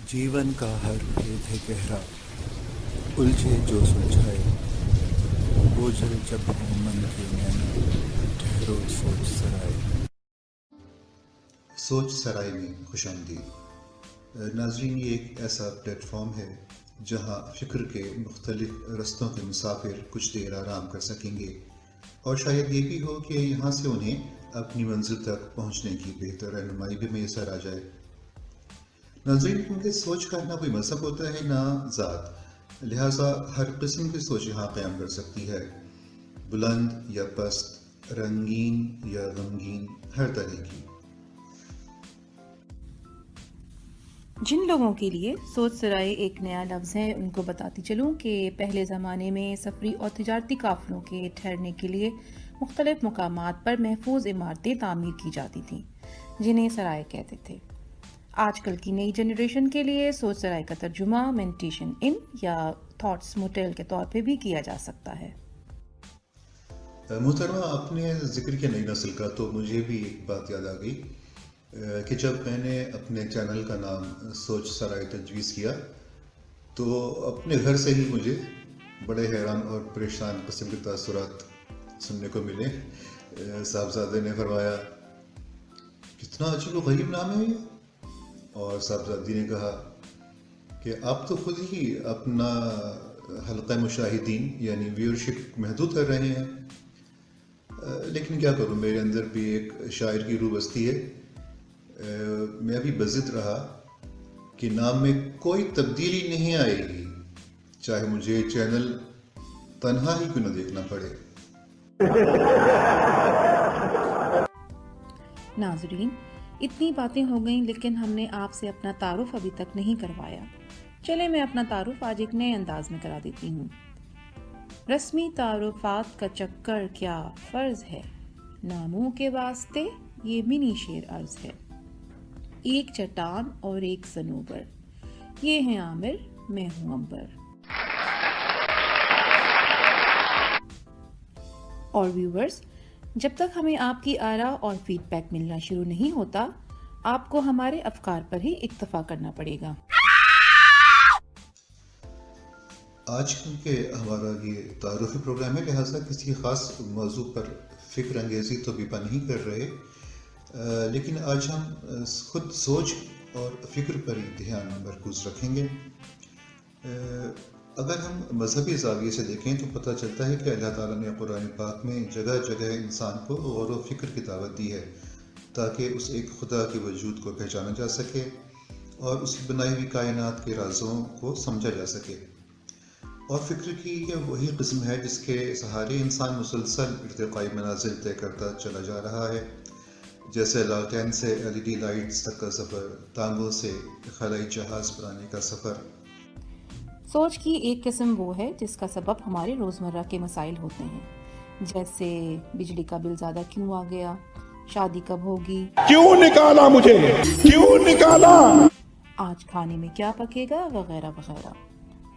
जीवन का हर भेद है गहरा, उलझे जो सुलझाए, बोझल जब हो मन के नैना, ठहरो सोच सराय। सोच सराय में खुशामदीद। नाज़रीन, ये एक ऐसा प्लेटफॉर्म है जहां फ़िक्र के मुख्तलिफ रस्तों के मुसाफिर कुछ देर आराम कर सकेंगे और शायद ये भी हो कि यहाँ से उन्हें अपनी मंजिल तक पहुँचने की बेहतर रहनुमाई भी मैसर आ जाए। नाज़रीन, क्योंकि सोच का ना कोई मज़हब होता है ना ज़ात, लिहाजा हर किस्म की सोच यहाँ क़याम कर सकती है। बुलंद या पस्त, रंगीन या गमगीन, हर तरह की। जिन लोगों के लिए सोच सराय एक नया लफ्ज़ है, उनको बताती चलूँ कि पहले ज़माने में सफरी और तिजारती काफ़िलों के ठहरने के लिए मुख्तलिफ मकामात पर महफूज इमारतें तामीर की जाती थीं, जिन्हें सराय कहते थे। आजकल की नई जनरेशन के लिए सोच सराय का तर्जुमा मेडिटेशन इन या थॉट्स मोटेल के तौर पे भी किया जा सकता है। मोहतरमा, अपने ज़िक्र के नई नस्ल का तो मुझे भी एक बात याद आ गई कि जब मैंने अपने चैनल का नाम सोच सराय तजवीज़ किया तो अपने घर से ही मुझे बड़े हैरान और परेशान किस्म के तासुरात सुनने को मिले। साहबजादे ने फरमाया, कितना अजीब व गरीब नाम है ये। और साहबजादी ने कहा कि आप तो खुद ही अपना हल्का मुशाहिदीन यानी व्यूअरशिप महदूद कर रहे हैं। लेकिन क्या करूं, मेरे अंदर भी एक शायर की रूह बसती है। मैं भी बज़िद रहा कि नाम में कोई तब्दीली नहीं आएगी, चाहे मुझे चैनल तन्हा ही क्यों न देखना पड़े। नाज़रीन, इतनी बातें हो गईं, लेकिन हमने आपसे अपना तारुफ अभी तक नहीं करवाया। चले मैं अपना तारुफ आज एक नए अंदाज में करा देती हूँ। रस्मी तारुफात का चक्कर क्या फर्ज है, नामों के वास्ते ये मिनी शेर अर्ज है। एक चट्टान और एक सनूबर, ये हैं आमिर, मैं हूं अंबर। और व्यूवर्स, जब तक हमें आपकी आरा और फीडबैक मिलना शुरू नहीं होता, आपको हमारे अफकार पर ही इक्तफा करना पड़ेगा। आज क्योंकि हमारा ये तारुफी प्रोग्राम है, लिहाजा किसी ख़ास मौजू पर फ़िक्र अंगेज़ी तो बिपा नहीं कर रहे, लेकिन आज हम खुद सोच और फ़िक्र पर ही ध्यान मरकूज़ रखेंगे। अगर हम मजहबी ज़ाविये से देखें तो पता चलता है कि अल्लाह ताला ने कुरान पाक में जगह जगह इंसान को गौर व फ़िक्र की दावत दी है, ताकि उस एक खुदा के वजूद को पहचाना जा सके और उसकी बनाई हुई कायनात के राज़ों को समझा जा सके। और फ़िक्र की ये वही किस्म है जिसके सहारे इंसान मुसलसल इर्तिक़ाई मनाज़िल तय करता चला जा रहा है, जैसे लालटेन से LED लाइट्स तक का सफ़र, टांगों से खलाई जहाज़ बनाने का सफ़र। सोच की एक किस्म वो है जिसका सबब हमारे रोज़मर्रा के मसाइल होते हैं, जैसे बिजली का बिल ज़्यादा क्यों आ गया, शादी कब होगी, क्यों निकाला मुझे, क्यों निकाला, आज खाने में क्या पकेगा, वगैरह वगैरह।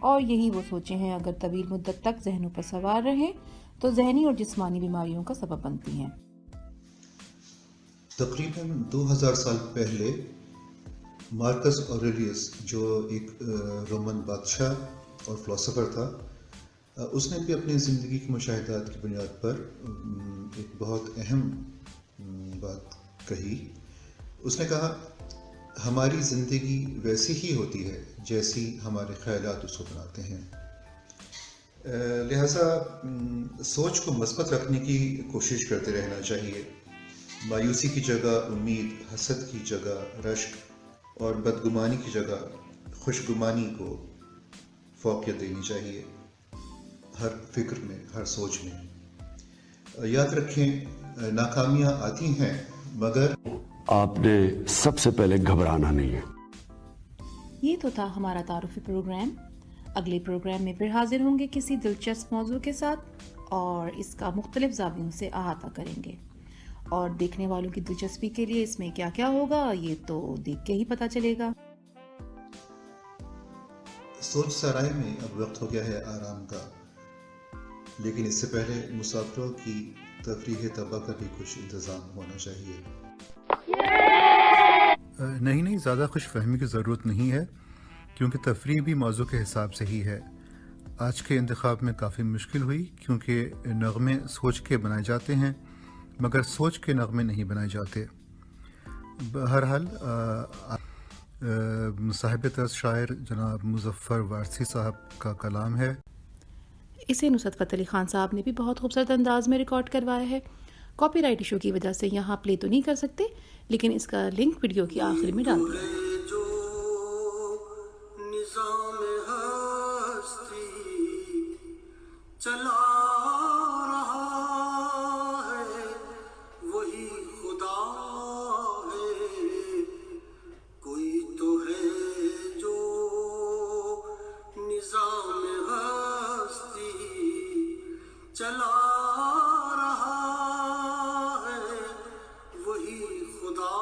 और यही वो सोचें हैं अगर तवील मुद्दत तक जहनों पर सवार रहें तो जहनी और जिस्मानी बीमारियों का सबब बनती हैं। तकरीबन 2000 साल पहले मार्कस ऑरेलियस, जो एक रोमन बादशाह और फ़िलासफ़र था, उसने भी अपनी ज़िंदगी के मुशाहिदात की बुनियाद पर एक बहुत अहम बात कही। उसने कहा, हमारी ज़िंदगी वैसी ही होती है जैसी हमारे ख़यालात उसको बनाते हैं। लिहाजा सोच को मस्बत रखने की कोशिश करते रहना चाहिए। मायूसी की जगह उम्मीद, हसद की जगह रश्क और बदगुमानी की जगह खुशगुमानी को फ़ौक़ियत देनी चाहिए हर फ़िक्र में, हर सोच में। याद रखें, नाकामियाँ आती हैं, मगर आपने सबसे पहले घबराना नहीं है। ये तो था हमारा तारुफी प्रोग्राम। अगले प्रोग्राम में फिर हाजिर होंगे किसी दिलचस्प मौजू के साथ और इसका मुख्तलिफ ज़ावियों से अहाता करेंगे। और देखने वालों की दिलचस्पी के लिए इसमें क्या क्या होगा ये तो देख के ही पता चलेगा। सोच सराय में अब वक्त हो गया है आराम का, लेकिन इससे पहले मुसाफिरों की तफरीह तबा का भी कुछ इंतज़ाम होना चाहिए। नहीं, ज़्यादा खुश फहमी की ज़रूरत नहीं है। کیونکہ تفریح بھی موضوع کے حساب سے ہی ہے۔ آج کے انتخاب میں کافی مشکل ہوئی کیونکہ نغمے سوچ کے بنائے جاتے ہیں مگر سوچ کے نغمے نہیں بنائے جاتے۔ بہرحال صاحب طرز شاعر جناب مظفر وارثی صاحب کا کلام ہے۔ اسے نصرت فتح علی خان صاحب نے بھی بہت خوبصورت انداز میں ریکارڈ کروایا ہے۔ کاپی رائٹ ایشو کی وجہ سے یہاں پلے تو نہیں کر سکتے، لیکن اس کا لنک ویڈیو کی آخر میں ڈال دیا۔ جو نظام ہستی چلا رہا ہے وہی خدا ہے، کوئی تو ہے جو نظام ہستی چلا رہا ہے وہی خدا